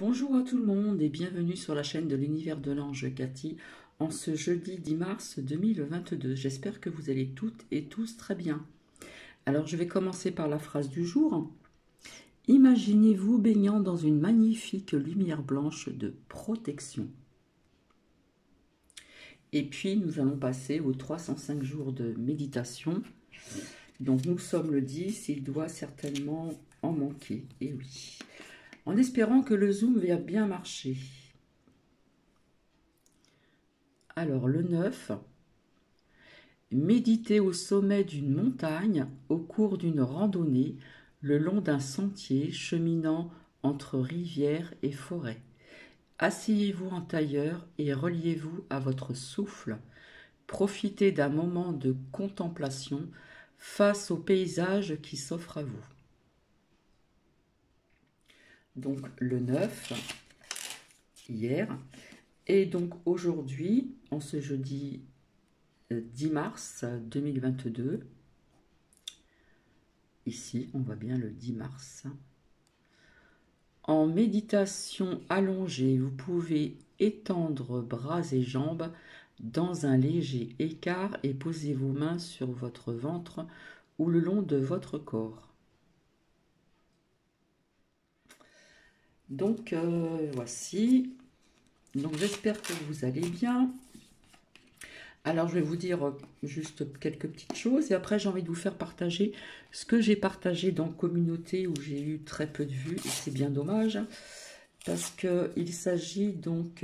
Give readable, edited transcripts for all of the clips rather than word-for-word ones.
Bonjour à tout le monde et bienvenue sur la chaîne de l'univers de l'ange Cathy en ce jeudi 10 mars 2022. J'espère que vous allez toutes et tous très bien. Alors je vais commencer par la phrase du jour. Imaginez-vous baignant dans une magnifique lumière blanche de protection. Et puis nous allons passer aux 305 jours de méditation. Donc nous sommes le 10, il doit certainement en manquer, et oui. En espérant que le Zoom va bien marcher. Alors le 9, méditez au sommet d'une montagne au cours d'une randonnée le long d'un sentier cheminant entre rivières et forêts. Asseyez-vous en tailleur et reliez-vous à votre souffle. Profitez d'un moment de contemplation face au paysage qui s'offre à vous. Donc le 9, hier, et donc aujourd'hui, en ce jeudi 10 mars 2022, ici on voit bien le 10 mars, en méditation allongée, vous pouvez étendre bras et jambes dans un léger écart et poser vos mains sur votre ventre ou le long de votre corps. Donc voici, donc j'espère que vous allez bien. Alors je vais vous dire juste quelques petites choses et après j'ai envie de vous faire partager ce que j'ai partagé dans Communauté où j'ai eu très peu de vues et c'est bien dommage parce qu'il s'agit donc,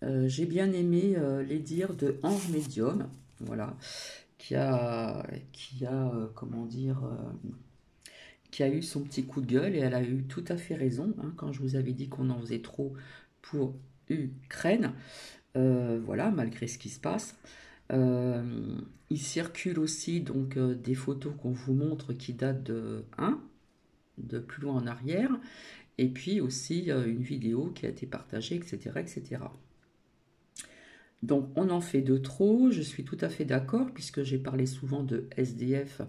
j'ai bien aimé les dires de Ange Médium, voilà, qui a comment dire... qui a eu son petit coup de gueule et elle a eu tout à fait raison hein, quand je vous avais dit qu'on en faisait trop pour Ukraine. Voilà, malgré ce qui se passe. Il circule aussi donc des photos qu'on vous montre qui datent de plus loin en arrière, et puis aussi une vidéo qui a été partagée, etc., etc. Donc on en fait de trop, je suis tout à fait d'accord, puisque j'ai parlé souvent de SDF,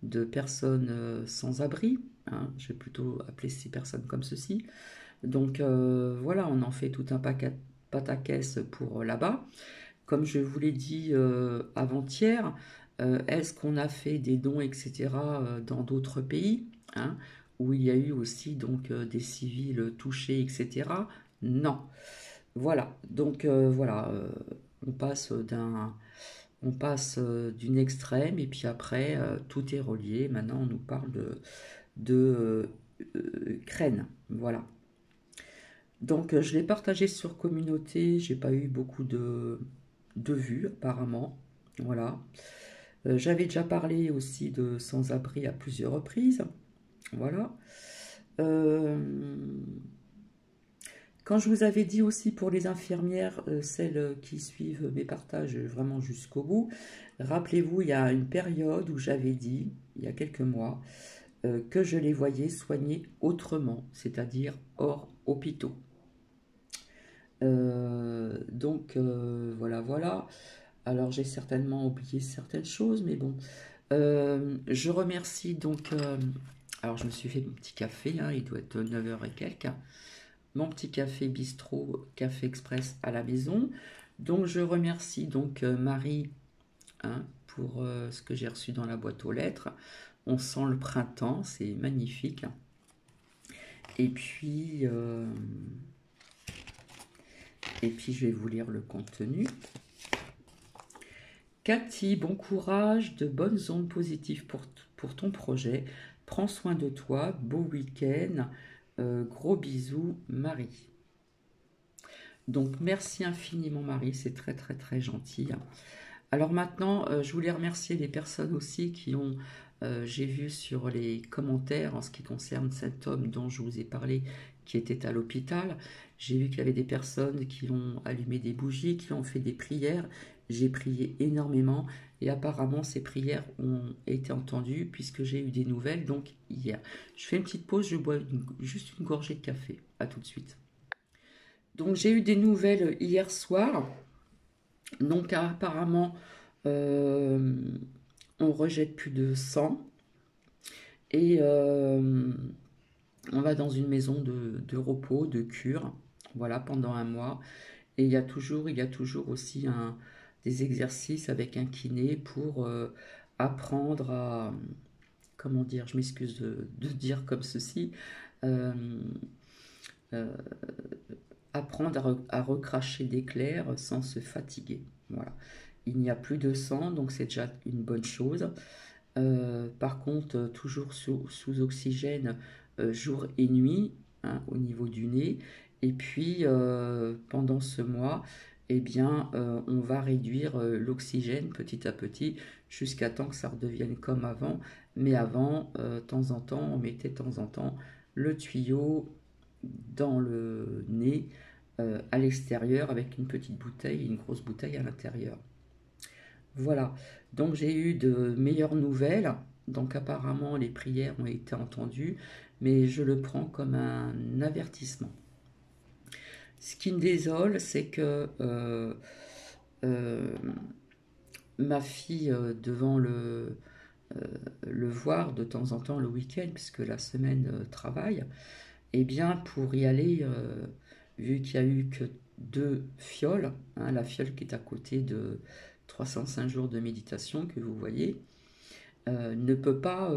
de personnes sans abri, hein, je vais plutôt appeler ces personnes comme ceci. Donc voilà, on en fait tout un pataquès pour là-bas. Comme je vous l'ai dit avant-hier, est-ce qu'on a fait des dons, etc., dans d'autres pays, hein, où il y a eu aussi donc des civils touchés, etc. Non. Voilà. Donc voilà, on passe d'une extrême et puis après tout est relié. Maintenant, on nous parle de Ukraine. Voilà. Donc je l'ai partagé sur Communauté, j'ai pas eu beaucoup de vues apparemment, voilà. J'avais déjà parlé aussi de sans-abri à plusieurs reprises, voilà. Euh, Quand je vous avais dit aussi pour les infirmières, celles qui suivent mes partages vraiment jusqu'au bout, rappelez-vous, il y a une période où j'avais dit, il y a quelques mois, que je les voyais soigner autrement, c'est-à-dire hors hôpitaux. Voilà, voilà. Alors j'ai certainement oublié certaines choses, mais bon. Je remercie donc... alors je me suis fait mon petit café, hein, il doit être 9 h et quelques. Mon petit café bistrot, café express à la maison. Donc je remercie donc Marie hein, pour ce que j'ai reçu dans la boîte aux lettres. On sent le printemps, c'est magnifique. Et puis... je vais vous lire le contenu. Cathy, bon courage, de bonnes ondes positives pour ton projet. Prends soin de toi, beau week-end. Gros bisous, Marie. Donc, merci infiniment, Marie, c'est très, très, très gentil. Alors maintenant, je voulais remercier les personnes aussi qui ont, j'ai vu sur les commentaires en ce qui concerne cet homme dont je vous ai parlé, qui était à l'hôpital. J'ai vu qu'il y avait des personnes qui ont allumé des bougies, qui ont fait des prières. J'ai prié énormément et apparemment ces prières ont été entendues puisque j'ai eu des nouvelles donc hier. Je fais une petite pause, je bois juste une gorgée de café. À tout de suite. Donc j'ai eu des nouvelles hier soir. Donc apparemment, on rejette plus de sang. Et On va dans une maison de repos, de cure, voilà, pendant un mois. Et il y a toujours aussi des exercices avec un kiné pour apprendre à, comment dire, je m'excuse de dire comme ceci, euh, euh, apprendre à recracher d'éclairs sans se fatiguer. Voilà. Il n'y a plus de sang, donc c'est déjà une bonne chose. Par contre, toujours sous oxygène jour et nuit, hein, au niveau du nez. Et puis, pendant ce mois, eh bien, on va réduire l'oxygène petit à petit jusqu'à temps que ça redevienne comme avant. Mais avant, de temps en temps, on mettait de temps en temps le tuyau dans le nez à l'extérieur avec une petite bouteille et une grosse bouteille à l'intérieur. Voilà, donc j'ai eu de meilleures nouvelles. Donc apparemment les prières ont été entendues, mais je le prends comme un avertissement. Ce qui me désole, c'est que euh, ma fille, devant le voir de temps en temps le week-end, puisque la semaine travaille, eh bien pour y aller, vu qu'il n'y a eu que deux fioles, hein, la fiole qui est à côté de 305 jours de méditation que vous voyez, ne peut pas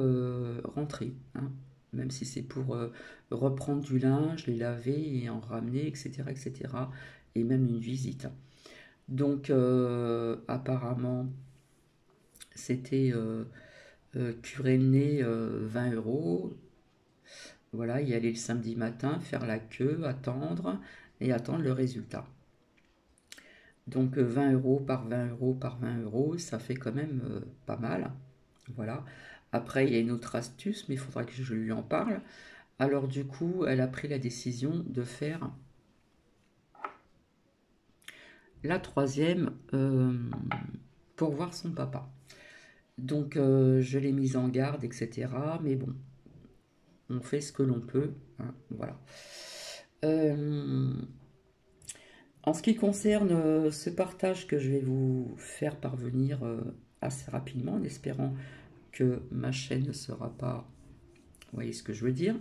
rentrer, hein, même si c'est pour reprendre du linge, les laver et en ramener, etc., etc., et même une visite. Donc apparemment, c'était curer le nez 20 euros. Voilà, y aller le samedi matin, faire la queue, attendre et attendre le résultat. Donc 20 euros par 20 euros par 20 euros, ça fait quand même pas mal. Voilà. Après, il y a une autre astuce, mais il faudra que je lui en parle. Alors du coup, elle a pris la décision de faire la troisième pour voir son papa. Donc je l'ai mise en garde, etc. Mais bon, on fait ce que l'on peut, hein, voilà. Euh, En ce qui concerne ce partage que je vais vous faire parvenir assez rapidement, en espérant que ma chaîne ne sera pas, vous voyez ce que je veux dire,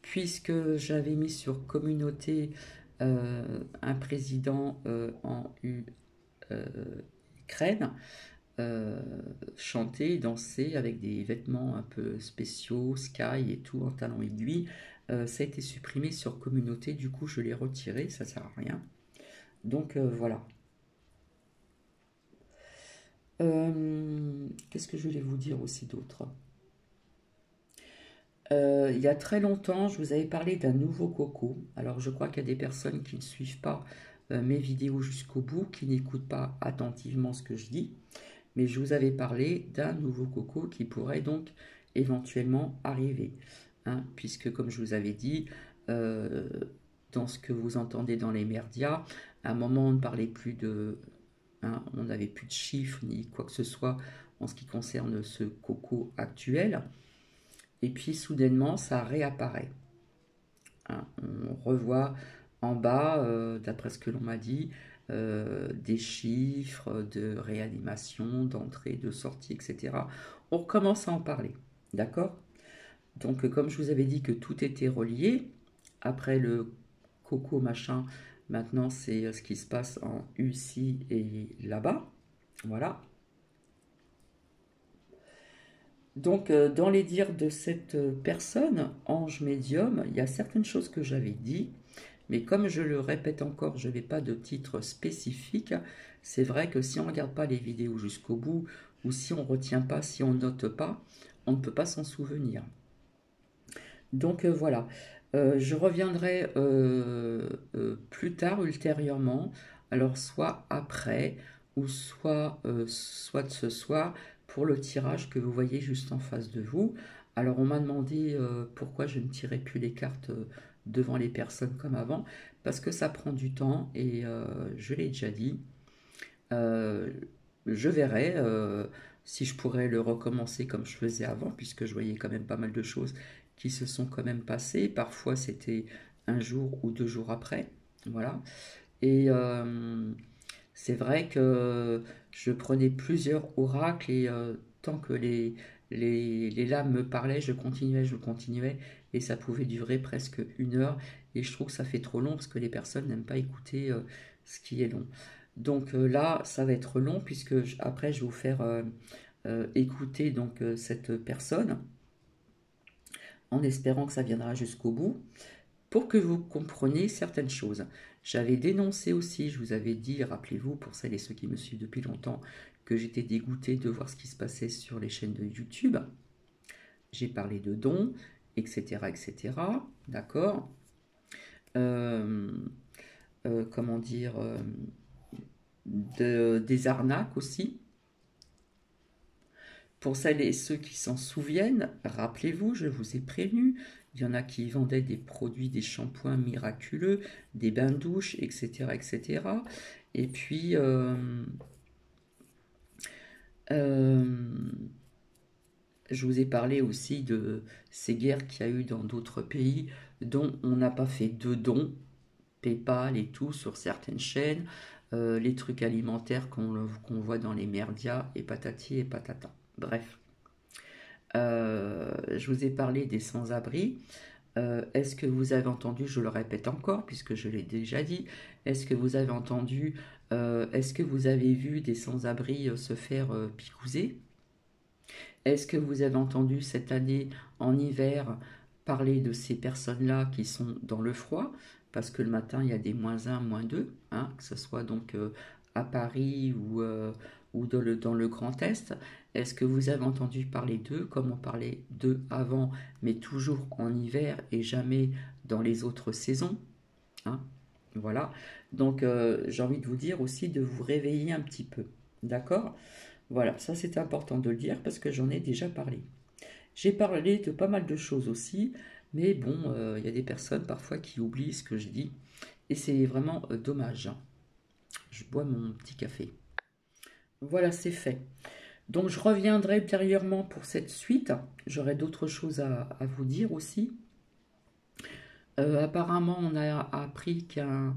puisque j'avais mis sur communauté un président en Ukraine, chanter, danser avec des vêtements un peu spéciaux, sky et tout, en talons aiguilles. Ça a été supprimé sur communauté, du coup je l'ai retiré, ça sert à rien. Donc voilà. Qu'est-ce que je voulais vous dire aussi d'autre? Il y a très longtemps, je vous avais parlé d'un nouveau coco. Alors je crois qu'il y a des personnes qui ne suivent pas mes vidéos jusqu'au bout, qui n'écoutent pas attentivement ce que je dis. Mais je vous avais parlé d'un nouveau coco qui pourrait donc éventuellement arriver, hein, puisque comme je vous avais dit, euh, dans ce que vous entendez dans les médias, à un moment on ne parlait plus de, hein, on n'avait plus de chiffres ni quoi que ce soit en ce qui concerne ce coco actuel. Et puis soudainement, ça réapparaît, hein. On revoit en bas, d'après ce que l'on m'a dit, des chiffres de réanimation, d'entrée, de sortie, etc. On recommence à en parler, d'accord? Donc, comme je vous avais dit que tout était relié, après le coco machin, maintenant c'est ce qui se passe en ici et là-bas, voilà. Donc, dans les dires de cette personne, ange médium, il y a certaines choses que j'avais dit, mais comme je le répète encore, je n'ai pas de titre spécifique. C'est vrai que si on ne regarde pas les vidéos jusqu'au bout, ou si on ne retient pas, si on ne note pas, on ne peut pas s'en souvenir. Donc voilà. Je reviendrai plus tard, ultérieurement, alors soit après, ou soit ce soir, pour le tirage que vous voyez juste en face de vous. Alors on m'a demandé pourquoi je ne tirais plus les cartes devant les personnes comme avant, parce que ça prend du temps, et je l'ai déjà dit. Euh, je verrai si je pourrais le recommencer comme je faisais avant, puisque je voyais quand même pas mal de choses qui se sont quand même passées. Parfois, c'était un jour ou 2 jours après. Voilà. Et c'est vrai que je prenais plusieurs oracles et tant que les lames me parlaient, je continuais, et ça pouvait durer presque 1 heure, et je trouve que ça fait trop long parce que les personnes n'aiment pas écouter ce qui est long. Donc là, ça va être long puisque après, je vais vous faire écouter donc cette personne en espérant que ça viendra jusqu'au bout pour que vous compreniez certaines choses. J'avais dénoncé aussi, je vous avais dit, rappelez-vous, pour celles et ceux qui me suivent depuis longtemps, que j'étais dégoûtée de voir ce qui se passait sur les chaînes de YouTube. J'ai parlé de dons, etc., etc. D'accord. Comment dire, des arnaques aussi. Pour celles et ceux qui s'en souviennent, rappelez-vous, je vous ai prévenu, il y en a qui vendaient des produits, des shampoings miraculeux, des bains de douche, etc., etc. Et puis, je vous ai parlé aussi de ces guerres qu'il y a eu dans d'autres pays, dont on n'a pas fait de dons, PayPal et tout, sur certaines chaînes, les trucs alimentaires qu'on voit dans les merdias, et patati et patata. Bref. Je vous ai parlé des sans-abri. Est-ce que vous avez entendu, je le répète encore, puisque je l'ai déjà dit, est-ce que vous avez entendu, est-ce que vous avez vu des sans-abri se faire picouser? Est-ce que vous avez entendu cette année, en hiver, parler de ces personnes-là qui sont dans le froid? Parce que le matin, il y a des -1, -2, hein, que ce soit donc à Paris ou dans le Grand Est. Est-ce que vous avez entendu parler d'eux, comme on parlait d'eux avant, mais toujours en hiver et jamais dans les autres saisons, hein? Voilà. Donc, j'ai envie de vous dire aussi de vous réveiller un petit peu. D'accord? Voilà, ça c'est important de le dire parce que j'en ai déjà parlé. J'ai parlé de pas mal de choses aussi, mais bon, il y a des personnes parfois qui oublient ce que je dis, et c'est vraiment dommage, hein. Je bois mon petit café. Voilà, c'est fait. Donc je reviendrai ultérieurement pour cette suite. J'aurai d'autres choses à vous dire aussi. Apparemment, on a appris qu'un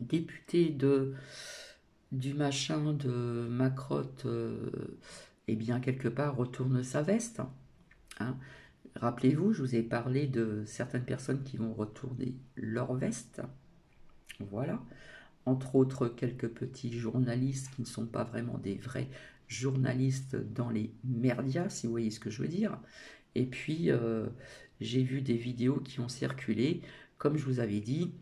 député du machin de Macrotte, eh bien, quelque part, retourne sa veste, hein. Rappelez-vous, je vous ai parlé de certaines personnes qui vont retourner leur veste. Voilà. Entre autres, quelques petits journalistes qui ne sont pas vraiment des vrais journalistes dans les merdias, si vous voyez ce que je veux dire. Et puis, j'ai vu des vidéos qui ont circulé, comme je vous avais dit,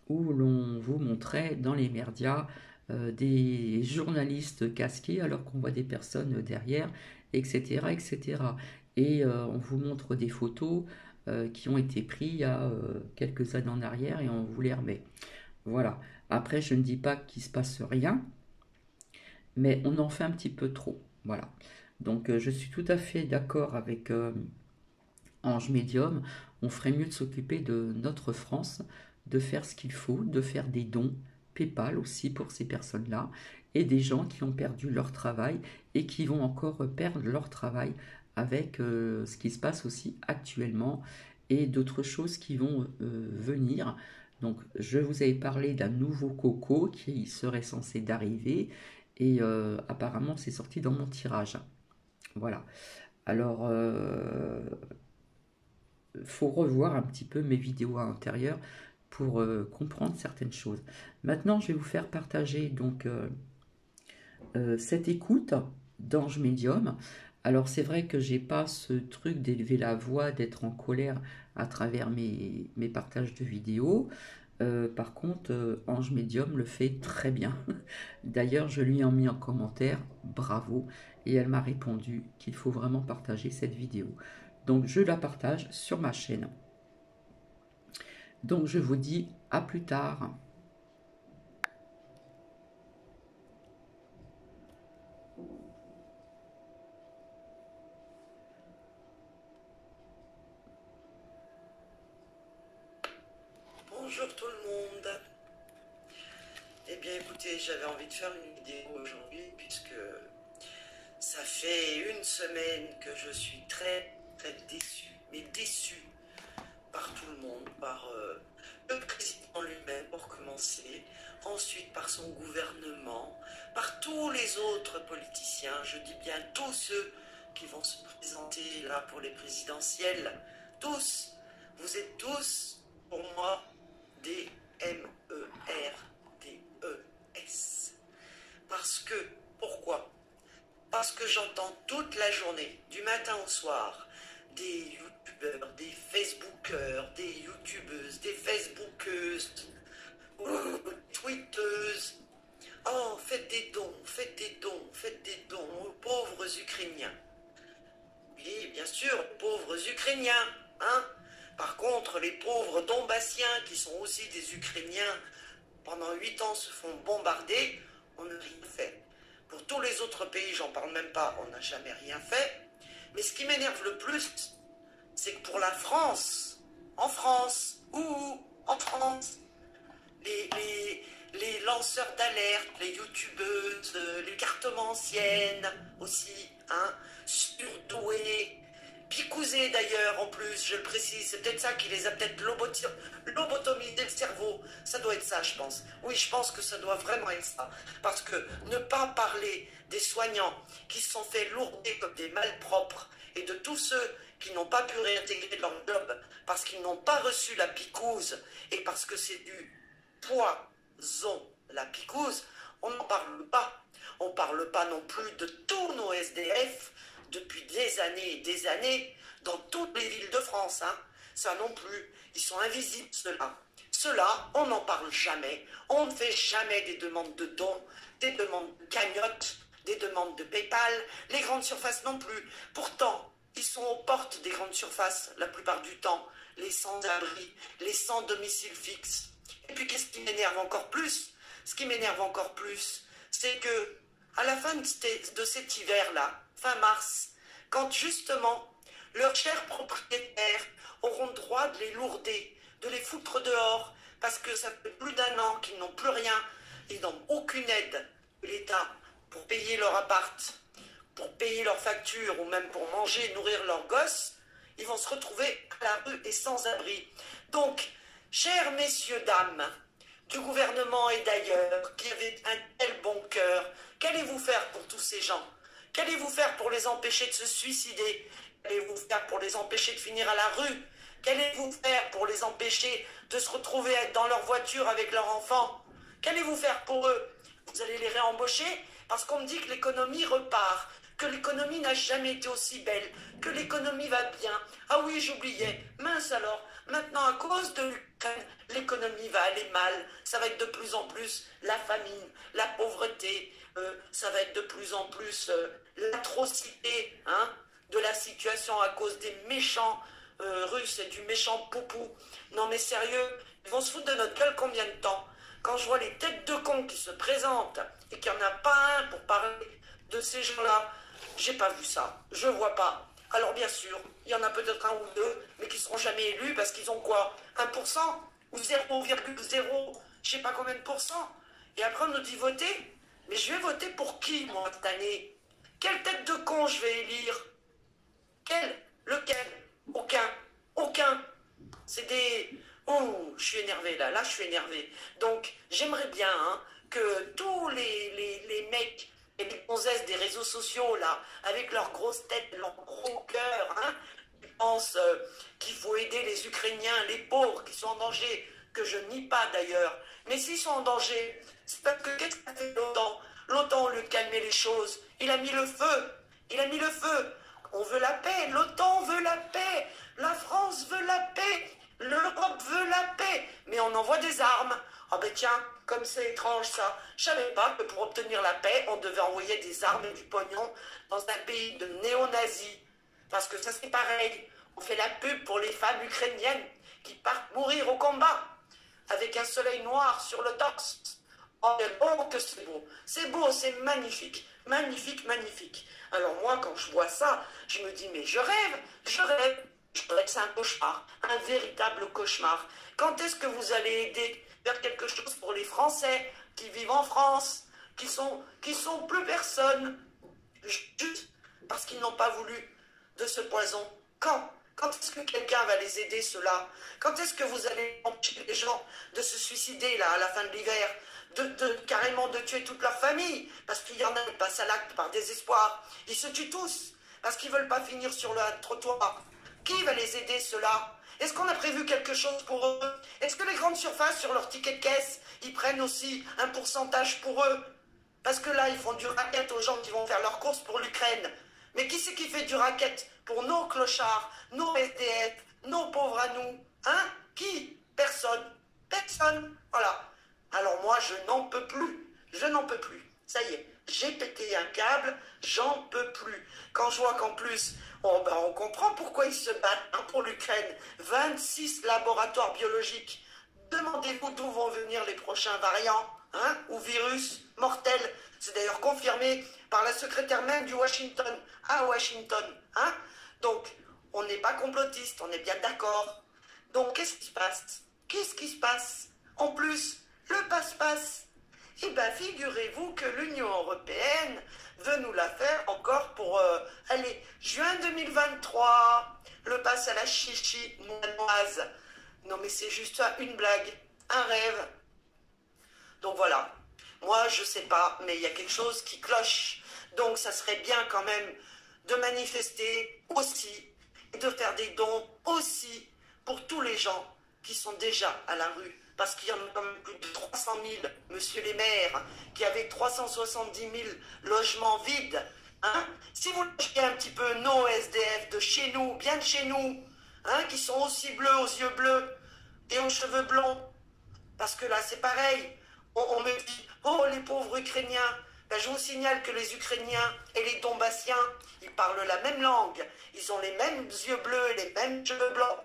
où l'on vous montrait dans les merdias des journalistes casqués alors qu'on voit des personnes derrière, etc., etc. Et on vous montre des photos qui ont été prises il y a quelques années en arrière et on vous les remet. Voilà. Après, je ne dis pas qu'il ne se passe rien, mais on en fait un petit peu trop. Voilà. Donc, je suis tout à fait d'accord avec Ange Médium. On ferait mieux de s'occuper de notre France, de faire ce qu'il faut, de faire des dons, PayPal aussi pour ces personnes-là, et des gens qui ont perdu leur travail et qui vont encore perdre leur travail avec ce qui se passe aussi actuellement et d'autres choses qui vont venir. Donc, je vous avais parlé d'un nouveau coco qui serait censé d'arriver et apparemment c'est sorti dans mon tirage. Voilà. Alors, faut revoir un petit peu mes vidéos à l'intérieur pour comprendre certaines choses. Maintenant, je vais vous faire partager donc cette écoute d'Ange Médium. Alors c'est vrai que j'ai pas ce truc d'élever la voix, d'être en colère à travers mes partages de vidéos. Par contre, Ange Médium le fait très bien. D'ailleurs, je lui ai mis en commentaire bravo et elle m'a répondu qu'il faut vraiment partager cette vidéo. Donc je la partage sur ma chaîne. Donc je vous dis à plus tard. Bonjour tout le monde. Eh bien écoutez, j'avais envie de faire une vidéo aujourd'hui puisque ça fait une semaine que je suis très très déçu, mais déçu par tout le monde, par le président lui-même pour commencer, ensuite par son gouvernement, par tous les autres politiciens, je dis bien tous ceux qui vont se présenter là pour les présidentielles, tous. Vous êtes tous, pour moi, des MERDES. Parce que, pourquoi? Parce que j'entends toute la journée, du matin au soir, des youtubeurs, des facebookers, des youtubeuses, des facebookeuses, tweeteuses. Oh, faites des dons, faites des dons, faites des dons aux pauvres Ukrainiens. Oui, bien sûr, aux pauvres Ukrainiens, hein. Par contre, les pauvres Donbassiens, qui sont aussi des Ukrainiens, pendant 8 ans se font bombarder, on n'a rien fait. Pour tous les autres pays, j'en parle même pas, on n'a jamais rien fait. Mais ce qui m'énerve le plus, c'est que pour la France, en France, en France, les lanceurs d'alerte, les youtubeuses, les cartomanciennes aussi, hein, surdouées, picousées d'ailleurs en plus, je le précise, c'est peut-être ça qui les a peut-être lobotomisé le cerveau, ça doit être ça je pense. Oui, je pense que ça doit vraiment être ça, parce que ne pas parler des soignants qui se sont fait lourder comme des malpropres et de tous ceux qui n'ont pas pu réintégrer leur job parce qu'ils n'ont pas reçu la picouse et parce que c'est du poison, la picouse, on n'en parle pas. On ne parle pas non plus de tous nos SDF depuis des années et des années dans toutes les villes de France. Hein. Ça non plus, ils sont invisibles ceux-là. Ceux-là, on n'en parle jamais. On ne fait jamais des demandes de dons, des demandes de cagnottes, des demandes de PayPal. Les grandes surfaces non plus. Pourtant, ils sont aux portes des grandes surfaces la plupart du temps. Les sans-abri, les sans domicile fixe. Et puis qu'est-ce qui m'énerve encore plus? Ce qui m'énerve encore plus, c'est que à la fin de cet hiver-là, fin mars, quand justement leurs chers propriétaires auront le droit de les lourder, de les foutre dehors, parce que ça fait plus d'1 an qu'ils n'ont plus rien, ils n'ont aucune aide de l'État pour payer leur appart, pour payer leurs factures ou même pour manger et nourrir leurs gosses, ils vont se retrouver à la rue et sans abri. Donc, chers messieurs, dames, du gouvernement et d'ailleurs, qui avaient un tel bon cœur, qu'allez-vous faire pour tous ces gens? Qu'allez-vous faire pour les empêcher de se suicider? Qu'allez-vous faire pour les empêcher de finir à la rue? Qu'allez-vous faire pour les empêcher de se retrouver dans leur voiture avec leurs enfants? Qu'allez-vous faire pour eux? Vous allez les réembaucher? Parce qu'on me dit que l'économie repart, que l'économie n'a jamais été aussi belle, que l'économie va bien. Ah oui, j'oubliais. Mince alors. Maintenant, à cause de l'Ukraine, l'économie va aller mal. Ça va être de plus en plus la famine, la pauvreté. Ça va être de plus en plus l'atrocité de la situation à cause des méchants Russes et du méchant Poupou. Non mais sérieux, ils vont se foutre de notre gueule combien de temps? Quand je vois les têtes de cons qui se présentent et qu'il n'y en a pas un pour parler de ces gens-là, j'ai pas vu ça. Je vois pas. Alors bien sûr, il y en a peut-être un ou deux, mais qui ne seront jamais élus parce qu'ils ont quoi? 1% ou 0,0, je sais pas combien de pourcents. Et après on nous dit voter. Mais je vais voter pour qui, moi, cette année? Quelle tête de con je vais élire? Quel? Lequel? Aucun. Aucun. C'est des... Oh, je suis énervé là. Là, je suis énervé. Donc, j'aimerais bien que tous les mecs et les gonzesses des réseaux sociaux, là, avec leurs grosses têtes, leurs gros cœurs, qui pensent qu'il faut aider les Ukrainiens, les pauvres qui sont en danger, que je nie pas d'ailleurs. Mais s'ils sont en danger, c'est parce que qu'est-ce qu'a fait l'OTAN? L'OTAN, au lieu de calmer les choses, il a mis le feu. Il a mis le feu. On veut la paix. L'OTAN veut la paix. La France veut la paix. L'Europe veut la paix. Mais on envoie des armes. Ah ben tiens, comme c'est étrange ça. Je savais pas que pour obtenir la paix, on devait envoyer des armes et du pognon dans un pays de néo-nazis. Parce que ça c'est pareil. On fait la pub pour les femmes ukrainiennes qui partent mourir au combat avec un soleil noir sur le torse. Oh, que c'est beau. C'est beau, c'est magnifique. Magnifique, magnifique. Alors moi, quand je vois ça, je me dis, mais je rêve, je rêve. Je rêve, c'est un cauchemar, un véritable cauchemar. Quand est-ce que vous allez aider faire quelque chose pour les Français qui vivent en France, qui sont plus personne, juste parce qu'ils n'ont pas voulu de ce poison? Quand est-ce que quelqu'un va les aider, ceux-là? Quand est-ce que vous allez empêcher les gens de se suicider, là, à la fin de l'hiver, carrément de tuer toute leur famille? Parce qu'il y en a qui passent à l'acte par désespoir. Ils se tuent tous, parce qu'ils ne veulent pas finir sur le trottoir. Qui va les aider, ceux-là? Est-ce qu'on a prévu quelque chose pour eux? Est-ce que les grandes surfaces, sur leur ticket de caisse, ils prennent aussi un pourcentage pour eux? Parce que là, ils font du racket aux gens qui vont faire leurs courses pour l'Ukraine. Mais qui c'est qui fait du racket pour nos clochards, nos SDF, nos pauvres à nous? Hein? Qui? Personne. Personne. Voilà. Alors moi, je n'en peux plus. Je n'en peux plus. Ça y est, j'ai pété un câble, j'en peux plus. Quand je vois qu'en plus, on comprend pourquoi ils se battent hein, pour l'Ukraine. 26 laboratoires biologiques. Demandez-vous d'où vont venir les prochains variants hein, ou virus mortels. C'est d'ailleurs confirmé par la secrétaire même du Washington, à Washington. Hein. Donc, on n'est pas complotiste, on est bien d'accord. Donc, qu'est-ce qui se passe? Qu'est-ce qui se passe? En plus, le passe-passe. Eh bien, figurez-vous que l'Union européenne veut nous la faire encore pour, allez, juin 2023, le passe à la chichi moinoise. Non, mais c'est juste une blague, un rêve. Donc voilà, moi je sais pas, mais il y a quelque chose qui cloche. Donc ça serait bien quand même de manifester aussi, et de faire des dons aussi pour tous les gens qui sont déjà à la rue. Parce qu'il y en a quand même plus de 300 000, monsieur les maires, qui avaient 370 000 logements vides. Hein? Si vous lâchez un petit peu nos SDF de chez nous, bien de chez nous, hein, qui sont aussi bleus aux yeux bleus et aux cheveux blonds, parce que là c'est pareil, on me dit, oh les pauvres Ukrainiens, ben, je vous signale que les Ukrainiens et les Donbassiens, ils parlent la même langue, ils ont les mêmes yeux bleus et les mêmes cheveux blancs.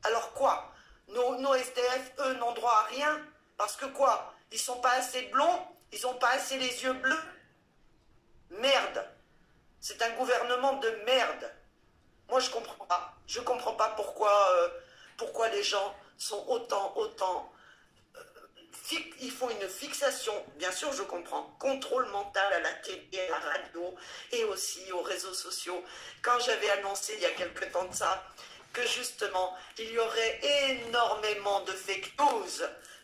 Alors quoi? Nos SDF, eux, n'ont droit à rien. Parce que quoi? Ils sont pas assez blonds? Ils ont pas assez les yeux bleus? Merde. C'est un gouvernement de merde. Moi, je comprends pas. Je comprends pas pourquoi les gens sont autant... Ils font une fixation, bien sûr, je comprends, contrôle mental à la télé, à la radio et aussi aux réseaux sociaux. Quand j'avais annoncé il y a quelque temps de ça, que justement, il y aurait énormément de fake news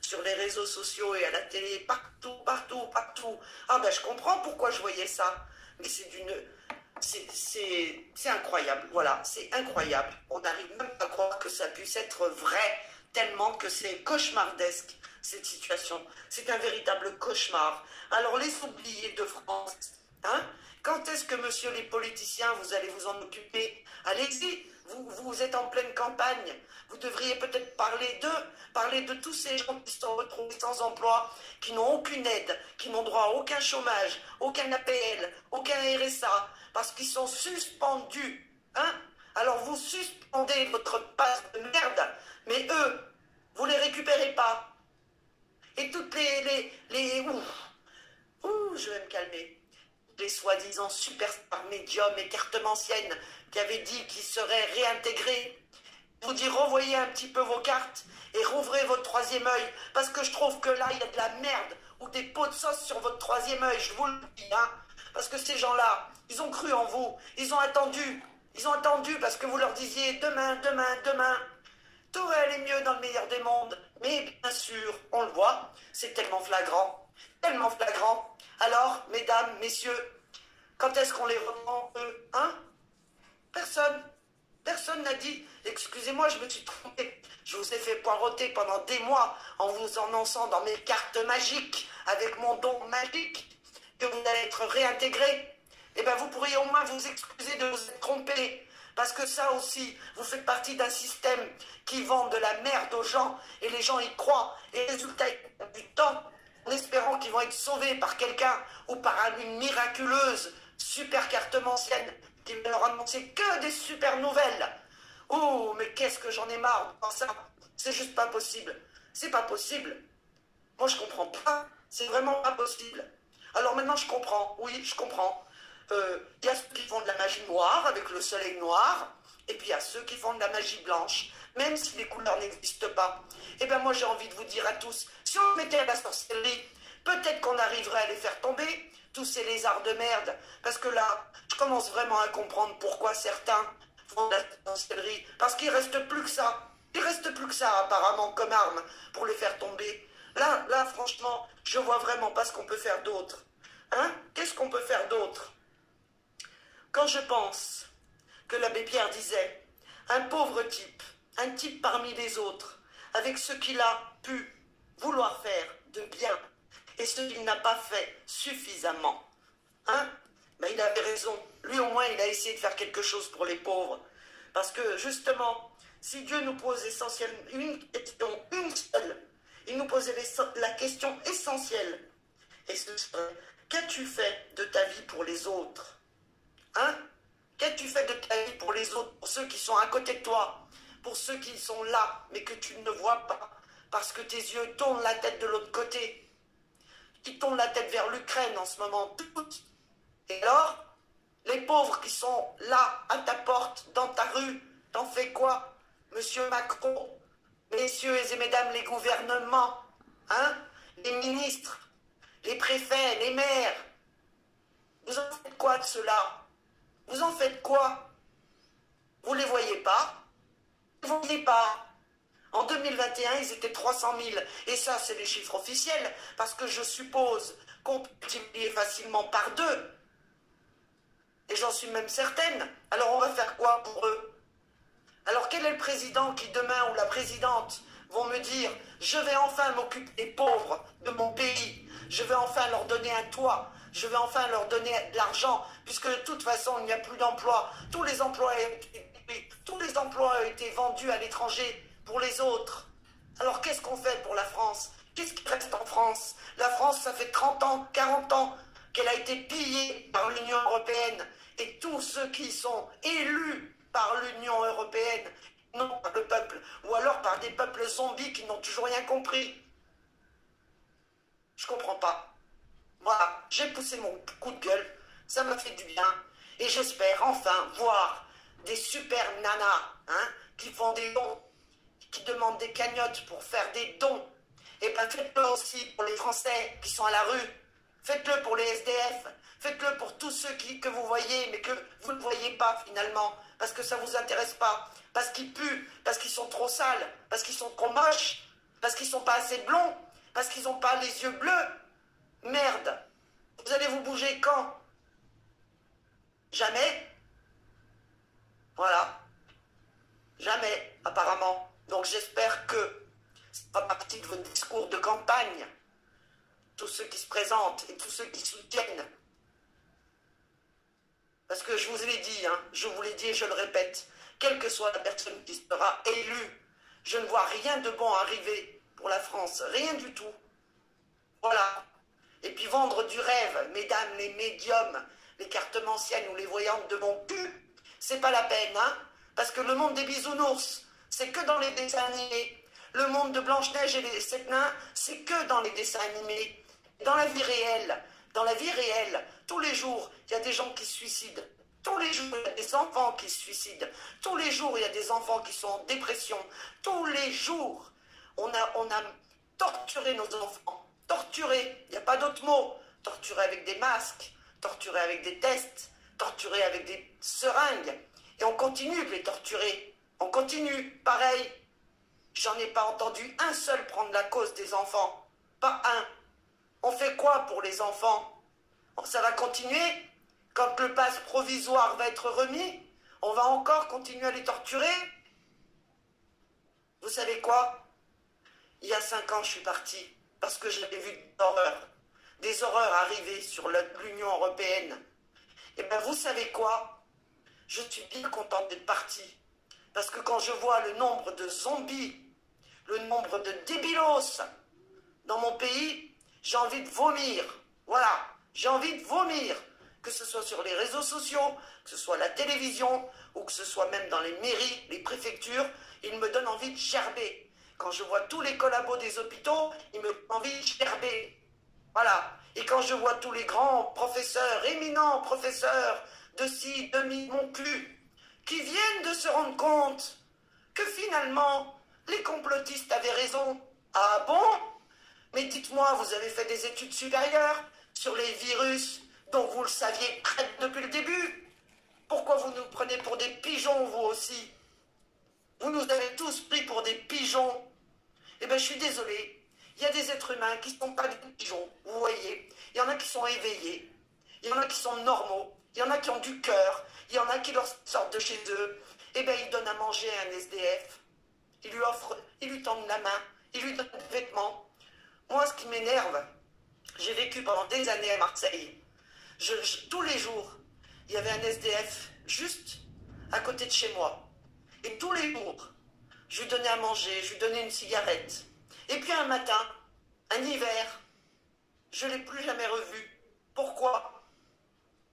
sur les réseaux sociaux et à la télé, partout, partout, partout. Ah ben je comprends pourquoi je voyais ça, mais c'est incroyable, voilà, c'est incroyable. On n'arrive même pas à croire que ça puisse être vrai, tellement que c'est cauchemardesque, cette situation. C'est un véritable cauchemar. Alors les oubliés de France, hein, quand est-ce que, monsieur les politiciens, vous allez vous en occuper? Allez-y, vous êtes en pleine campagne. Vous devriez peut-être parler de tous ces gens qui se sont retrouvés sans emploi, qui n'ont aucune aide, qui n'ont droit à aucun chômage, aucun APL, aucun RSA, parce qu'ils sont suspendus. Hein? Alors vous suspendez votre passe de merde, mais eux, vous les récupérez pas. Et toutes je vais me calmer. Les soi-disant superstars médiums et cartomanciennes qui avaient dit qu'ils seraient réintégrés. Vous dire revoyez un petit peu vos cartes et rouvrez votre troisième œil, parce que je trouve que là il y a de la merde ou des pots de sauce sur votre troisième œil, je vous le dis, hein. Parce que ces gens-là, ils ont cru en vous, ils ont attendu parce que vous leur disiez demain, demain, demain. Tout va aller mieux dans le meilleur des mondes, mais bien sûr, on le voit, c'est tellement flagrant, tellement flagrant. Alors, mesdames, messieurs, quand est-ce qu'on les reprend, eux, hein? Personne. Personne n'a dit, excusez-moi, je me suis trompé. Je vous ai fait poireauter pendant des mois en vous annonçant dans mes cartes magiques, avec mon don magique, que vous allez être réintégrés. Eh bien, vous pourriez au moins vous excuser de vous être trompé. Parce que ça aussi, vous faites partie d'un système qui vend de la merde aux gens et les gens y croient. Et résultat, du temps, en espérant qu'ils vont être sauvés par quelqu'un ou par une miraculeuse super cartomancienne qui va leur annoncer que des super nouvelles. Oh, mais qu'est-ce que j'en ai marre de ça. C'est juste pas possible. C'est pas possible. Moi, je comprends pas. C'est vraiment pas possible. Alors maintenant, je comprends. Oui, je comprends. Il y a ceux qui font de la magie noire avec le soleil noir, et puis il y a ceux qui font de la magie blanche, même si les couleurs n'existent pas. Et bien moi j'ai envie de vous dire à tous, si on mettait à la sorcellerie, peut-être qu'on arriverait à les faire tomber, tous ces lézards de merde, parce que là, je commence vraiment à comprendre pourquoi certains font de la sorcellerie, parce qu'il ne reste plus que ça. Il ne reste plus que ça apparemment comme arme pour les faire tomber. Là franchement, je vois vraiment pas ce qu'on peut faire d'autre. Hein? Qu'est-ce qu'on peut faire d'autre? Quand je pense que l'abbé Pierre disait, un pauvre type un type parmi les autres, avec ce qu'il a pu vouloir faire de bien et ce qu'il n'a pas fait suffisamment. Hein? Ben, il avait raison. Lui, au moins, il a essayé de faire quelque chose pour les pauvres. Parce que, justement, si Dieu nous pose essentiellement une question, une seule, il nous posait la question essentielle. Et ce serait, qu'as-tu fait de ta vie pour les autres? Hein? Qu'as-tu fait de ta vie pour les autres, pour ceux qui sont à côté de toi, pour ceux qui sont là, mais que tu ne vois pas, parce que tes yeux tournent la tête de l'autre côté, qui tournent la tête vers l'Ukraine en ce moment, toutes. Et alors, les pauvres qui sont là, à ta porte, dans ta rue, t'en fais quoi? Monsieur Macron, messieurs et mesdames les gouvernements, hein, les ministres, les préfets, les maires, vous en faites quoi de cela? Vous en faites quoi? Vous ne les voyez pas? Vous ne les voyez pas? En 2021, ils étaient 300 000. Et ça, c'est les chiffres officiels, parce que je suppose qu'on peut multiplier facilement par 2. Et j'en suis même certaine. Alors on va faire quoi pour eux? Alors quel est le président qui demain, ou la présidente, vont me dire, je vais enfin m'occuper des pauvres de mon pays, je vais enfin leur donner un toit, je vais enfin leur donner de l'argent, puisque de toute façon il n'y a plus d'emplois, tous les emplois ont été vendus à l'étranger pour les autres. Alors qu'est-ce qu'on fait pour la France? Qu'est-ce qui reste en France? La France, ça fait 30 ans, 40 ans qu'elle a été pillée par l'Union européenne, et tous ceux qui sont élus par l'Union européenne, non par le peuple, ou alors par des peuples zombies qui n'ont toujours rien compris. Je comprends pas. Voilà, j'ai poussé mon coup de gueule, ça m'a fait du bien, et j'espère enfin voir des super nanas, hein, qui font des dons, qui demandent des cagnottes pour faire des dons. Et bien faites-le aussi pour les Français qui sont à la rue, faites-le pour les SDF, faites-le pour tous ceux que vous voyez, mais que vous ne voyez pas finalement, parce que ça ne vous intéresse pas, parce qu'ils puent, parce qu'ils sont trop sales, parce qu'ils sont trop moches, parce qu'ils ne sont pas assez blonds, parce qu'ils n'ont pas les yeux bleus. Merde, vous allez vous bouger quand? Jamais. Voilà. Jamais, apparemment. Donc j'espère que ça fera partie de vos discours de campagne. Tous ceux qui se présentent et tous ceux qui soutiennent. Parce que je vous l'ai dit, hein, je vous l'ai dit et je le répète, quelle que soit la personne qui sera élue, je ne vois rien de bon arriver pour la France. Rien du tout. Voilà. Et puis vendre du rêve, mesdames les médiums, les cartomanciennes ou les voyantes de mon cul, c'est pas la peine, hein? Parce que le monde des bisounours, c'est que dans les dessins animés. Le monde de Blanche-Neige et les 7 nains, c'est que dans les dessins animés. Dans la vie réelle, tous les jours, il y a des gens qui se suicident. Tous les jours, il y a des enfants qui se suicident. Tous les jours, il y a des enfants qui sont en dépression. Tous les jours, on a torturé nos enfants. Torturé, il n'y a pas d'autre mot. Torturé avec des masques, torturé avec des tests, torturé avec des seringues. Et on continue de les torturer. On continue, pareil. J'en ai pas entendu un seul prendre la cause des enfants. Pas un. On fait quoi pour les enfants? Ça va continuer? Quand le passe provisoire va être remis, on va encore continuer à les torturer? Vous savez quoi? Il y a 5 ans, je suis partie. Parce que j'avais vu des horreurs arriver sur l'Union européenne. Et bien, vous savez quoi? Je suis bien contente d'être partie. Parce que quand je vois le nombre de zombies, le nombre de débilos dans mon pays, j'ai envie de vomir. Voilà, j'ai envie de vomir. Que ce soit sur les réseaux sociaux, que ce soit à la télévision, ou que ce soit même dans les mairies, les préfectures, il me donne envie de gerber. Quand je vois tous les collabos des hôpitaux, il me donne envie de gerber. Voilà. Et quand je vois tous les grands professeurs, éminents professeurs de ci, de mon cul, qui viennent de se rendre compte que finalement, les complotistes avaient raison. Ah bon? Mais dites-moi, vous avez fait des études supérieures sur les virus dont vous le saviez depuis le début? Pourquoi vous nous prenez pour des pigeons, vous aussi? Vous nous avez tous pris pour des pigeons. Eh bien, je suis désolée. Il y a des êtres humains qui ne sont pas des pigeons, vous voyez. Il y en a qui sont éveillés. Il y en a qui sont normaux. Il y en a qui ont du cœur. Il y en a qui leur sortent de chez eux. Eh bien, ils donnent à manger à un SDF. ils lui tendent la main, ils lui donnent des vêtements. Moi, ce qui m'énerve, j'ai vécu pendant des années à Marseille. Tous les jours, il y avait un SDF juste à côté de chez moi. Et tous les jours, je lui donnais à manger, je lui donnais une cigarette. Et puis un matin, un hiver, je ne l'ai plus jamais revu. Pourquoi?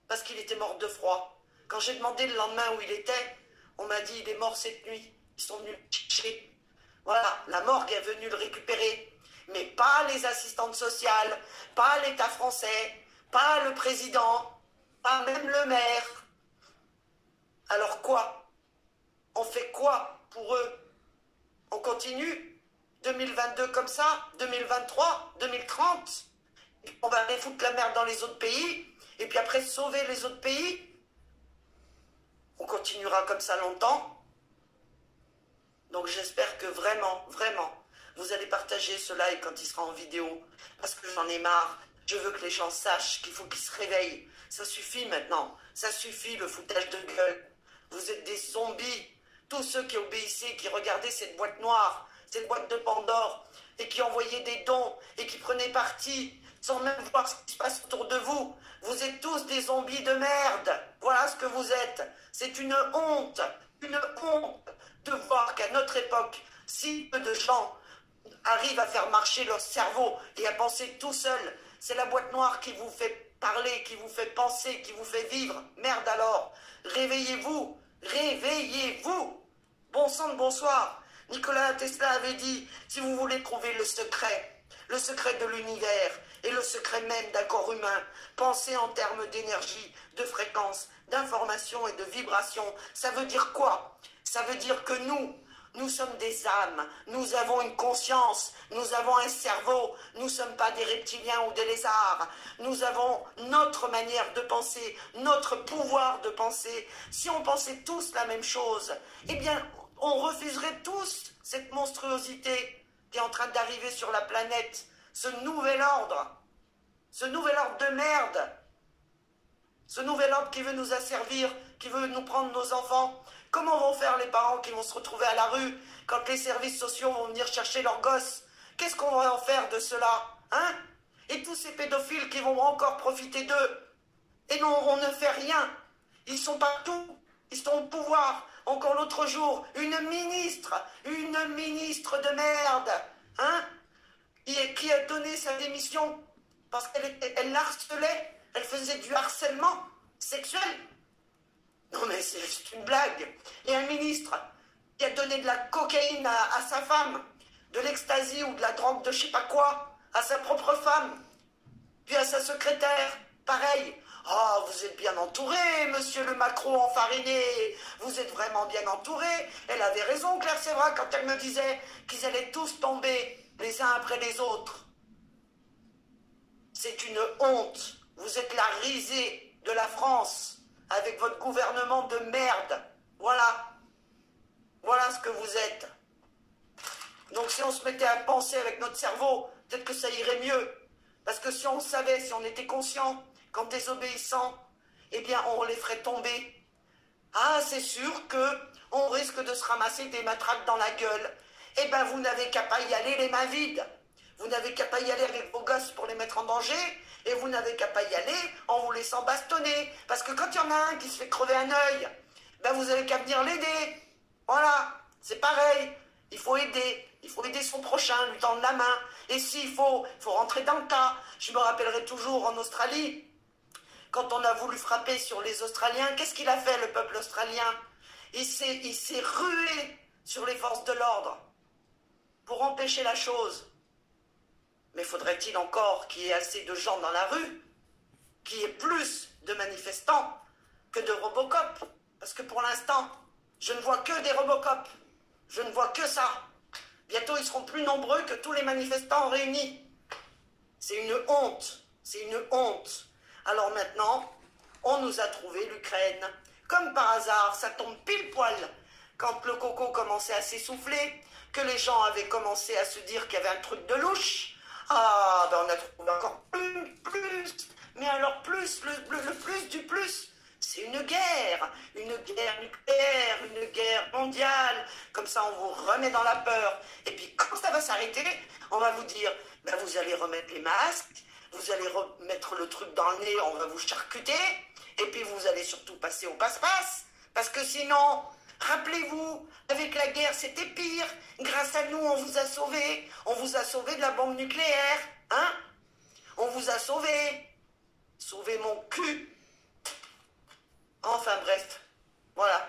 Parce qu'il était mort de froid. Quand j'ai demandé le lendemain où il était, on m'a dit il est mort cette nuit. Ils sont venus le chercher. Voilà, la morgue est venue le récupérer. Mais pas les assistantes sociales, pas l'État français, pas le président, pas même le maire. Alors quoi? On fait quoi pour eux? On continue 2022 comme ça, 2023, 2030. On va aller foutre la merde dans les autres pays, et puis après sauver les autres pays. On continuera comme ça longtemps. Donc j'espère que vraiment, vraiment, vous allez partager ce live quand il sera en vidéo, parce que j'en ai marre. Je veux que les gens sachent qu'il faut qu'ils se réveillent. Ça suffit maintenant. Ça suffit le foutage de gueule. Vous êtes des zombies. Tous ceux qui obéissaient, qui regardaient cette boîte noire, cette boîte de Pandore, et qui envoyaient des dons, et qui prenaient parti, sans même voir ce qui se passe autour de vous. Vous êtes tous des zombies de merde. Voilà ce que vous êtes. C'est une honte de voir qu'à notre époque, si peu de gens arrivent à faire marcher leur cerveau et à penser tout seuls. C'est la boîte noire qui vous fait parler, qui vous fait penser, qui vous fait vivre. Merde alors. Réveillez-vous. Réveillez-vous. Bon sang de bonsoir. Nikola Tesla avait dit, si vous voulez trouver le secret de l'univers et le secret même d'un corps humain, pensez en termes d'énergie, de fréquence, d'information et de vibration. Ça veut dire quoi? Ça veut dire que nous sommes des âmes, nous avons une conscience, nous avons un cerveau, nous ne sommes pas des reptiliens ou des lézards, nous avons notre manière de penser, notre pouvoir de penser. Si on pensait tous la même chose, eh bien, on refuserait tous cette monstruosité qui est en train d'arriver sur la planète, ce nouvel ordre de merde, ce nouvel ordre qui veut nous asservir, qui veut nous prendre nos enfants. Comment vont faire les parents qui vont se retrouver à la rue quand les services sociaux vont venir chercher leurs gosses? Qu'est-ce qu'on va en faire de cela, hein? Et tous ces pédophiles qui vont encore profiter d'eux. Et non, on ne fait rien. Ils sont partout. Ils sont au pouvoir. Encore l'autre jour, une ministre de merde, hein, qui a donné sa démission parce qu'elle harcelait, elle faisait du harcèlement sexuel. Non mais c'est une blague. Et un ministre qui a donné de la cocaïne à sa femme, de l'ecstasy ou de la drogue de je sais pas quoi, à sa propre femme, puis à sa secrétaire, pareil. Oh, vous êtes bien entouré, monsieur le Macron enfariné, vous êtes vraiment bien entouré. Elle avait raison, Claire Sévra, quand elle me disait qu'ils allaient tous tomber les uns après les autres. C'est une honte. Vous êtes la risée de la France avec votre gouvernement de merde. Voilà. Voilà ce que vous êtes. Donc si on se mettait à penser avec notre cerveau, peut-être que ça irait mieux. Parce que si on savait, si on était conscient qu'en désobéissant, eh bien on les ferait tomber. Ah, c'est sûr qu'on risque de se ramasser des matraques dans la gueule. Eh bien vous n'avez qu'à pas y aller les mains vides. Vous n'avez qu'à pas y aller avec vos gosses pour les mettre en danger. Et vous n'avez qu'à pas y aller en vous laissant bastonner. Parce que quand il y en a un qui se fait crever un œil, ben vous avez qu'à venir l'aider. Voilà, c'est pareil. Il faut aider son prochain, lui tendre la main. Et s'il faut rentrer dans le tas. Je me rappellerai toujours en Australie, quand on a voulu frapper sur les Australiens, qu'est-ce qu'il a fait le peuple australien? Il s'est rué sur les forces de l'ordre pour empêcher la chose. Mais faudrait-il encore qu'il y ait assez de gens dans la rue, qu'il y ait plus de manifestants que de Robocop? Parce que pour l'instant, je ne vois que des Robocop. Je ne vois que ça. Bientôt, ils seront plus nombreux que tous les manifestants réunis. C'est une honte. C'est une honte. Alors maintenant, on nous a trouvé l'Ukraine. Comme par hasard, ça tombe pile poil quand le coco commençait à s'essouffler, que les gens avaient commencé à se dire qu'il y avait un truc de louche. Ah, ben on a trouvé encore plus, mais alors plus, le plus du plus. c'est une guerre nucléaire, une guerre mondiale. Comme ça, on vous remet dans la peur. Et puis, quand ça va s'arrêter, on va vous dire, ben, vous allez remettre les masques, vous allez remettre le truc dans le nez, on va vous charcuter, et puis vous allez surtout passer au passe-passe. Parce que sinon, rappelez-vous, avec la guerre, c'était pire. Grâce à nous, on vous a sauvés. On vous a sauvés de la bombe nucléaire. Hein? On vous a sauvés. Sauvez mon cul. Enfin bref, voilà.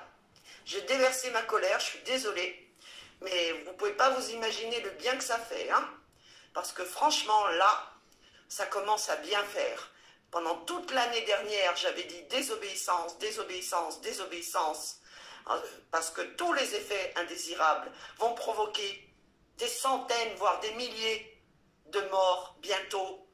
J'ai déversé ma colère, je suis désolée. Mais vous ne pouvez pas vous imaginer le bien que ça fait. Hein? Parce que franchement, là, ça commence à bien faire. Pendant toute l'année dernière, j'avais dit désobéissance, désobéissance, désobéissance. Parce que tous les effets indésirables vont provoquer des centaines, voire des milliers de morts bientôt.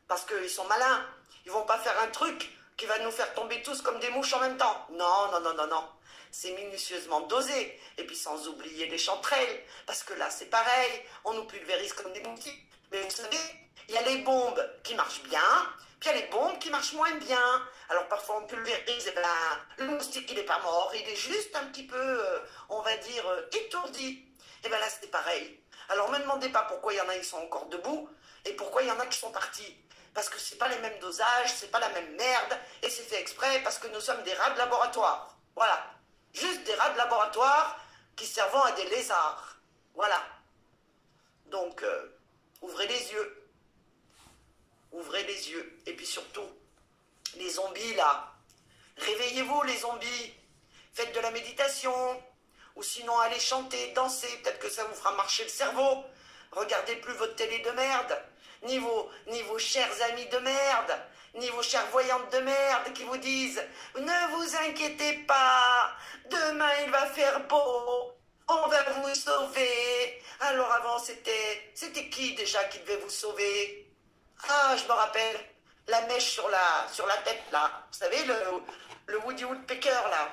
Parce qu'ils sont malins. Ils ne vont pas faire un truc qui va nous faire tomber tous comme des mouches en même temps. Non, non, non, non, non. C'est minutieusement dosé. Et puis sans oublier les chanterelles. Parce que là, c'est pareil. On nous pulvérise comme des moustiques. Mais vous savez, il y a les bombes qui marchent bien, puis il y a les bombes qui marchent moins bien. Alors parfois on pulvérise, et ben, le moustique il n'est pas mort, il est juste un petit peu, on va dire, étourdi. Et bien là c'est pareil. Alors ne me demandez pas pourquoi il y en a qui sont encore debout, et pourquoi il y en a qui sont partis. Parce que c'est pas les mêmes dosages, c'est pas la même merde, et c'est fait exprès parce que nous sommes des rats de laboratoire. Voilà. Juste des rats de laboratoire qui servent à des lézards. Voilà. Donc, ouvrez les yeux. Ouvrez les yeux. Et puis surtout, les zombies là, réveillez-vous les zombies. Faites de la méditation. Ou sinon allez chanter, danser. Peut-être que ça vous fera marcher le cerveau. Regardez plus votre télé de merde. Ni vos chers amis de merde. Ni vos chères voyantes de merde qui vous disent « Ne vous inquiétez pas. Demain il va faire beau. On va vous sauver. » Alors avant c'était qui déjà qui devait vous sauver? Ah, je me rappelle, la mèche sur la tête, là. Vous savez, le Woody Woodpecker, là.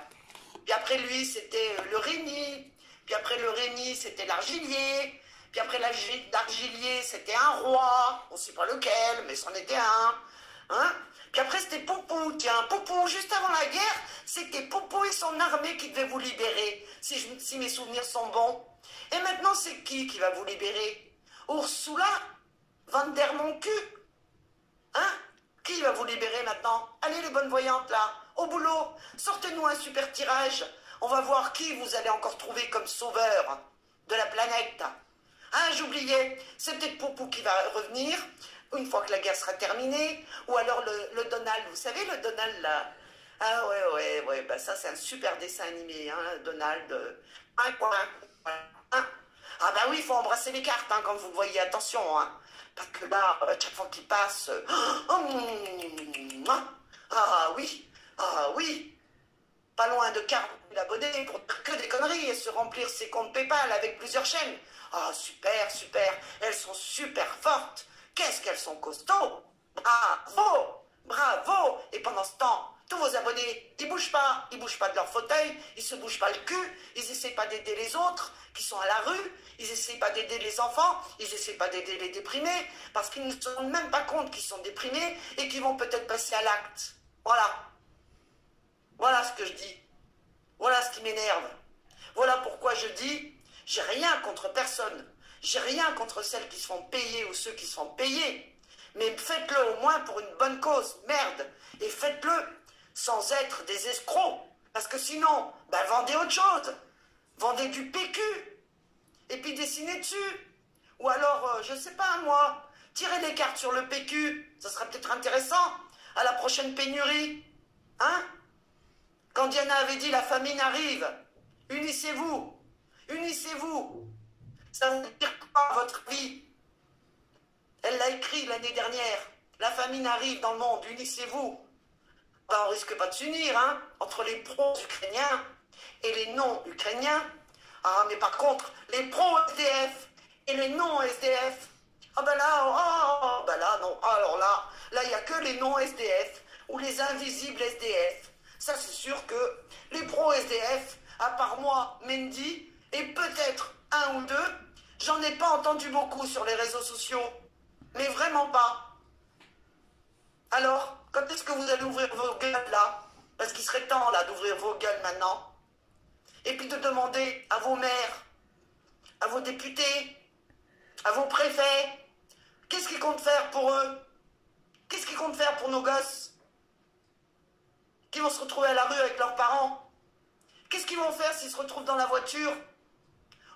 Puis après lui, c'était le Rémi. Puis après le Rémi, c'était l'argilier. Puis après l'argilier, c'était un roi. On ne sait pas lequel, mais c'en était un. Hein? Puis après, c'était Poupou. Tiens, Poupou, juste avant la guerre, c'était Poupou et son armée qui devaient vous libérer, si mes souvenirs sont bons. Et maintenant, c'est qui va vous libérer? Ursula van der Moncu? Hein? Qui va vous libérer maintenant? Allez les bonnes voyantes là, au boulot, sortez-nous un super tirage. On va voir qui vous allez encore trouver comme sauveur de la planète. Ah, j'oubliais, c'est peut-être Poupou qui va revenir une fois que la guerre sera terminée, ou alors le Donald, vous savez le Donald là? Ah ouais, bah ça c'est un super dessin animé, hein, Donald. Hein? Ah bah oui, il faut embrasser les cartes hein, quand vous le voyez, attention, hein. Parce que là, chaque fois qu'il passe... ah oui, pas loin de 40 000 abonnés pour dire que des conneries et se remplir ses comptes PayPal avec plusieurs chaînes. Ah, super, super, elles sont super fortes. Qu'est-ce qu'elles sont costauds. Bravo, bravo. Et pendant ce temps, tous vos abonnés, ils bougent pas de leur fauteuil, ils se bougent pas le cul, ils essaient pas d'aider les autres qui sont à la rue, ils essaient pas d'aider les enfants, ils essaient pas d'aider les déprimés, parce qu'ils ne se rendent même pas compte qu'ils sont déprimés et qu'ils vont peut-être passer à l'acte. Voilà. Voilà ce que je dis. Voilà ce qui m'énerve. Voilà pourquoi je dis, j'ai rien contre personne. J'ai rien contre celles qui se font payer ou ceux qui se font payer. Mais faites-le au moins pour une bonne cause, merde. Et faites-le sans être des escrocs. Parce que sinon, ben vendez autre chose. Vendez du PQ. Et puis dessinez dessus. Ou alors, je sais pas moi, tirez les cartes sur le PQ. Ça sera peut-être intéressant à la prochaine pénurie. Hein? Quand Diana avait dit la famine arrive, unissez-vous. Unissez-vous. Ça veut dire quoi votre vie? Elle l'a écrit l'année dernière. La famine arrive dans le monde, unissez-vous. Ben, on risque pas de s'unir, hein, entre les pro-ukrainiens et les non-ukrainiens. Ah, mais par contre, les pro-SDF et les non-SDF. Ah ben là, ben là, non. Alors là, il n'y a que les non-SDF ou les invisibles SDF. Ça, c'est sûr que les pro-SDF, à part moi, Mendy, et peut-être un ou deux, j'en ai pas entendu beaucoup sur les réseaux sociaux. Mais vraiment pas. Alors, quand est-ce que vous allez ouvrir vos gueules là? Parce qu'il serait temps, là, d'ouvrir vos gueules maintenant. Et puis de demander à vos maires, à vos députés, à vos préfets, qu'est-ce qu'ils comptent faire pour eux? Qu'est-ce qu'ils comptent faire pour nos gosses qui vont se retrouver à la rue avec leurs parents? Qu'est-ce qu'ils vont faire s'ils se retrouvent dans la voiture?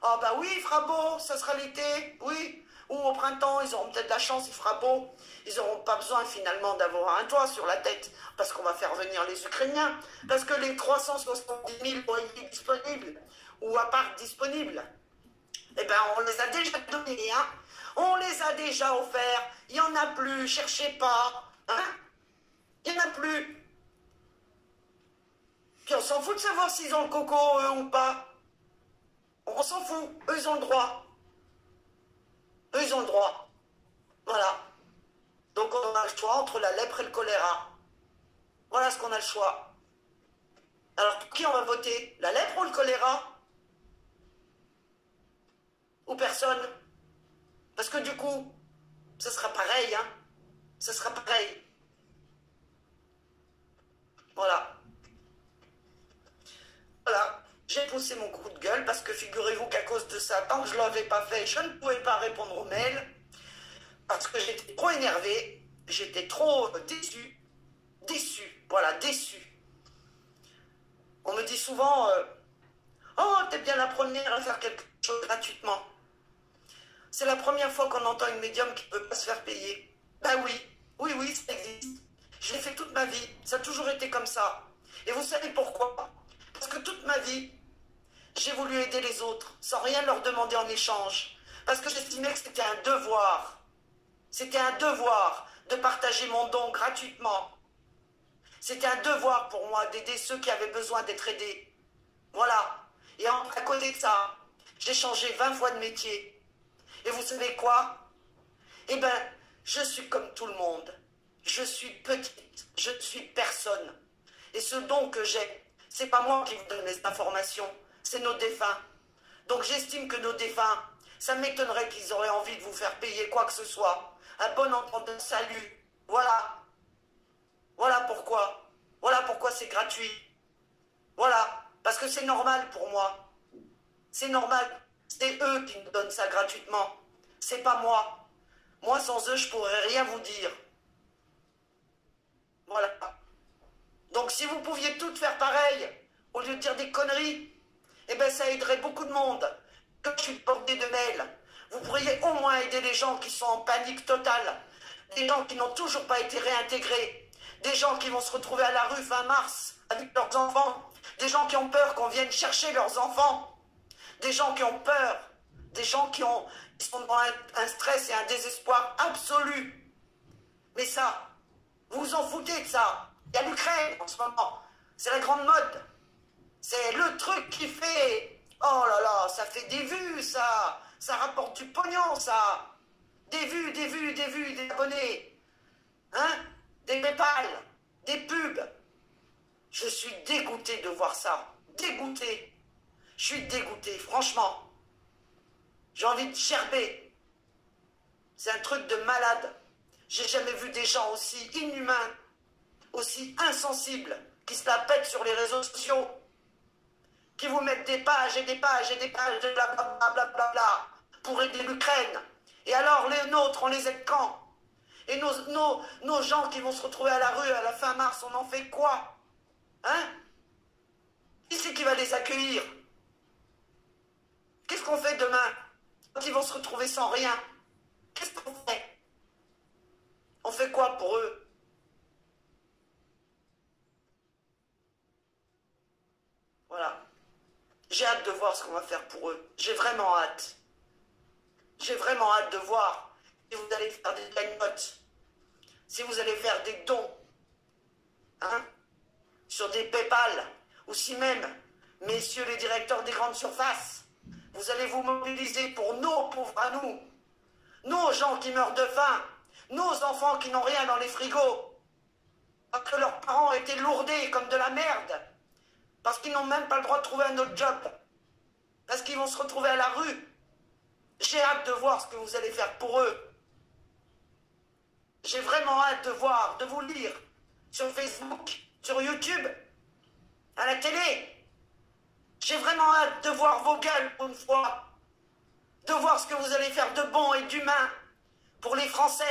Ah bah oui, il fera beau, ça sera l'été, oui. Ou au printemps, ils auront peut-être la chance, il fera beau. Ils n'auront pas besoin finalement d'avoir un toit sur la tête, parce qu'on va faire venir les Ukrainiens, parce que les 370 000 loyers disponibles, ou apparts disponibles, eh ben on les a déjà donnés, hein. On les a déjà offerts, il n'y en a plus, cherchez pas, hein. Il n'y en a plus. Puis on s'en fout de savoir s'ils ont le coco, eux, ou pas. On s'en fout, eux, ils ont le droit. Eux, ils ont le droit. Voilà. Donc on a le choix entre la lèpre et le choléra. Voilà ce qu'on a le choix. Alors pour qui on va voter? La lèpre ou le choléra? Ou personne? Parce que du coup, ça sera pareil, hein. Ça sera pareil. Voilà. Voilà. J'ai poussé mon coup de gueule parce que figurez-vous qu'à cause de ça, tant que je ne l'avais pas fait, je ne pouvais pas répondre aux mails parce que j'étais trop énervée, j'étais trop déçue. Déçue, voilà, déçue. On me dit souvent oh, t'es bien la première à faire quelque chose gratuitement. C'est la première fois qu'on entend une médium qui ne peut pas se faire payer. Ben oui, oui, oui, ça existe. Je l'ai fait toute ma vie, ça a toujours été comme ça. Et vous savez pourquoi? Parce que toute ma vie, j'ai voulu aider les autres, sans rien leur demander en échange. Parce que j'estimais que c'était un devoir. C'était un devoir de partager mon don gratuitement. C'était un devoir pour moi d'aider ceux qui avaient besoin d'être aidés. Voilà. Et à côté de ça, j'ai changé 20 fois de métier. Et vous savez quoi? Eh bien, je suis comme tout le monde. Je suis petite, je ne suis personne. Et ce don que j'ai, c'est pas moi qui vous donne les informations, c'est nos défunts. Donc j'estime que nos défunts, ça m'étonnerait qu'ils auraient envie de vous faire payer quoi que ce soit. Un bon entendeur salut. Voilà. Voilà pourquoi. Voilà pourquoi c'est gratuit. Voilà. Parce que c'est normal pour moi. C'est normal. C'est eux qui me donnent ça gratuitement. C'est pas moi. Moi, sans eux, je pourrais rien vous dire. Voilà. Donc si vous pouviez toutes faire pareil, au lieu de dire des conneries, eh bien ça aiderait beaucoup de monde. Que je suis bordée de mails. Vous pourriez au moins aider les gens qui sont en panique totale. Des gens qui n'ont toujours pas été réintégrés. Des gens qui vont se retrouver à la rue fin mars avec leurs enfants. Des gens qui ont peur qu'on vienne chercher leurs enfants. Des gens qui ont peur. Des gens qui sont dans un stress et un désespoir absolu. Mais ça, vous vous en foutez de ça. Il y a l'Ukraine en ce moment. C'est la grande mode. C'est le truc qui fait... Oh là là, ça fait des vues, ça. Ça rapporte du pognon, ça. Des vues, des vues, des vues, des abonnés. Hein? Des PayPal, des pubs. Je suis dégoûté de voir ça. Dégoûté. Je suis dégoûté, franchement. J'ai envie de gerber. C'est un truc de malade. J'ai jamais vu des gens aussi inhumains, aussi insensibles, qui se la pètent sur les réseaux sociaux, qui vous mettent des pages et des pages et des pages de blablabla pour aider l'Ukraine. Et alors les nôtres, on les aide quand? Et nos gens qui vont se retrouver à la rue à la fin mars, on en fait quoi? Hein? Qui c'est qui va les accueillir? Qu'est-ce qu'on fait demain? Quand ils vont se retrouver sans rien, qu'est-ce qu'on fait? On fait quoi pour eux? Voilà. J'ai hâte de voir ce qu'on va faire pour eux. J'ai vraiment hâte. J'ai vraiment hâte de voir si vous allez faire des cagnottes, si vous allez faire des dons, hein, sur des PayPal, ou si même, messieurs les directeurs des grandes surfaces, vous allez vous mobiliser pour nos pauvres à nous, nos gens qui meurent de faim, nos enfants qui n'ont rien dans les frigos, parce que leurs parents ont été lourdés comme de la merde, parce qu'ils n'ont même pas le droit de trouver un autre job, parce qu'ils vont se retrouver à la rue. J'ai hâte de voir ce que vous allez faire pour eux. J'ai vraiment hâte de voir, de vous lire sur Facebook, sur YouTube, à la télé. J'ai vraiment hâte de voir vos gueules pour une fois, de voir ce que vous allez faire de bon et d'humain pour les Français,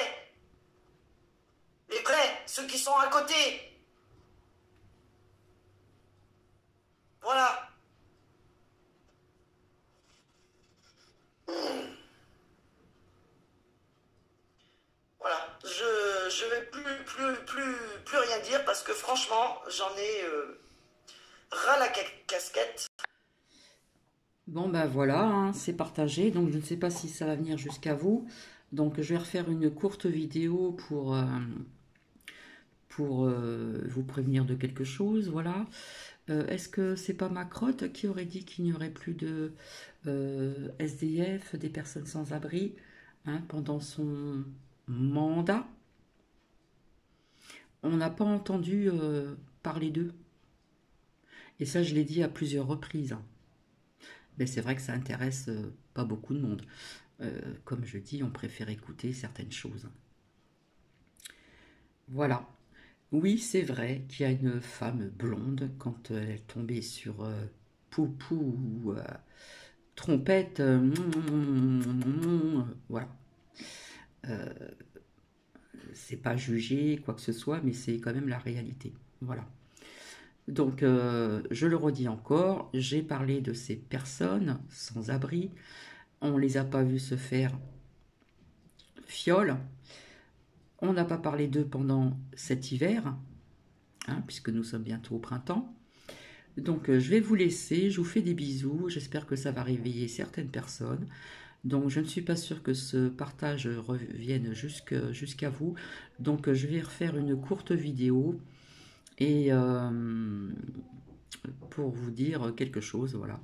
les vrais, ceux qui sont à côté. Voilà. Voilà. Je vais plus rien dire parce que franchement, j'en ai ras la casquette. Bon, ben voilà, hein, c'est partagé. Donc, je ne sais pas si ça va venir jusqu'à vous. Donc, je vais refaire une courte vidéo pour vous prévenir de quelque chose. Voilà. Est-ce que c'est pas Macrotte qui aurait dit qu'il n'y aurait plus de SDF, des personnes sans abri, hein, pendant son mandat? On n'a pas entendu parler d'eux. Et ça, je l'ai dit à plusieurs reprises. Mais c'est vrai que ça intéresse pas beaucoup de monde. Comme je dis, on préfère écouter certaines choses. Voilà. Oui, c'est vrai qu'il y a une femme blonde, quand elle est tombée sur poupou ou trompette, voilà. C'est pas jugé, quoi que ce soit, mais c'est quand même la réalité. Voilà. Donc, je le redis encore, j'ai parlé de ces personnes sans abri. On les a pas vues se faire fiole. On n'a pas parlé d'eux pendant cet hiver, hein, puisque nous sommes bientôt au printemps. Donc, je vais vous laisser, je vous fais des bisous, j'espère que ça va réveiller certaines personnes. Donc, je ne suis pas sûre que ce partage revienne jusqu'à vous. Donc, je vais refaire une courte vidéo et pour vous dire quelque chose, voilà.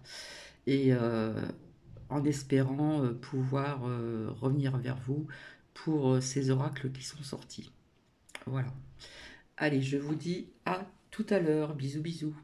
Et en espérant pouvoir revenir vers vous pour ces oracles qui sont sortis. Voilà. Allez, je vous dis à tout à l'heure. Bisous, bisous.